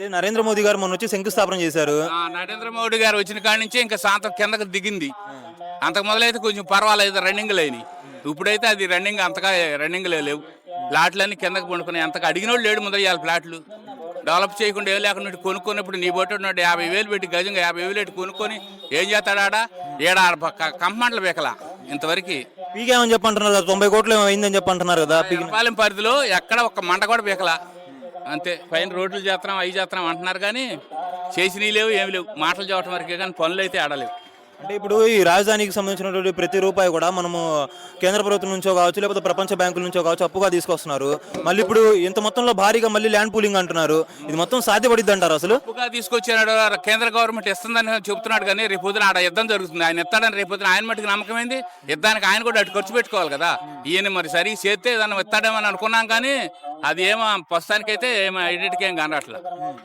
అయితే నరేంద్ర మోదీ గారు మొన్న వచ్చి శంకుస్థాపన చేశారు. నరేంద్ర మోడీ గారు వచ్చిన కాడి నుంచి ఇంకా శాతం కిందకు దిగింది. అంతకు మొదలైతే కొంచెం పర్వాలేదు, రన్నింగ్ లేని. ఇప్పుడైతే అది రన్నింగ్ అంతగా రన్నింగ్ లేవు. ప్లాట్లన్నీ కిందకు పండుకున్నాయి. అంతగా అడిగిన వాళ్ళు లేడు. ముందర ఇవాళ ప్లాట్లు డెవలప్ చేయకుండా ఏం లేకుండా కొనుక్కున్నప్పుడు నీ బొట్టు ఉన్నాడు 50,000 పెట్టి గజంగా 50,000 పెట్టి కొనుక్కొని ఏం చేస్తాడా? ఏడ కంపమంటలు బీకలా ఇంతవరకు. పీకేమని చెప్పంటున్నారు కదా, 90 కోట్లు ఏమో అయిందని చెప్పంటున్నారు కదా. పాలెం పరిధిలో ఎక్కడ ఒక మంట కూడా బీకలా. అంతే, పైన రోడ్లు చేస్తున్నాం అవి చేస్తున్నాం అంటున్నారు కానీ చేసినవి లేవు, ఏమి లేవు. మాటలు చెప్పడం వరకే కానీ పనులు అయితే ఆడలేవు. అంటే ఇప్పుడు ఈ రాజధానికి సంబంధించినటువంటి ప్రతి రూపాయి కూడా మనము కేంద్ర ప్రభుత్వం నుంచో కావచ్చు, లేకపోతే ప్రపంచ బ్యాంకుల నుంచో కావచ్చు అప్పుగా తీసుకొస్తున్నారు. మళ్ళీ ఇప్పుడు ఇంత మొత్తంలో భారీగా మళ్ళీ ల్యాండ్ పూలింగ్ అంటున్నారు. ఇది మొత్తం సాధ్యపడిద్ది అంటారు అసలు? అప్పుగా తీసుకొచ్చాడు కేంద్ర గవర్నమెంట్ ఇస్తుందని చెబుతున్నాడు కానీ రేపు పొద్దున ఆడ యుద్ధం జరుగుతుంది. ఆయన ఇస్తాడని రేపు పొద్దున ఆయన మట్టుకు నమ్మకమైంది. యుద్ధానికి ఆయన కూడా అటు ఖర్చు పెట్టుకోవాలి కదా. ఈయన మరి సరిగ్గా చేస్తే ఏదన్నా ఇస్తాడేమని అనుకున్నాం కానీ అది ఏమో ప్రస్తుతానికైతే ఏమో ఎడిట్కి ఏం కనట్లేదు.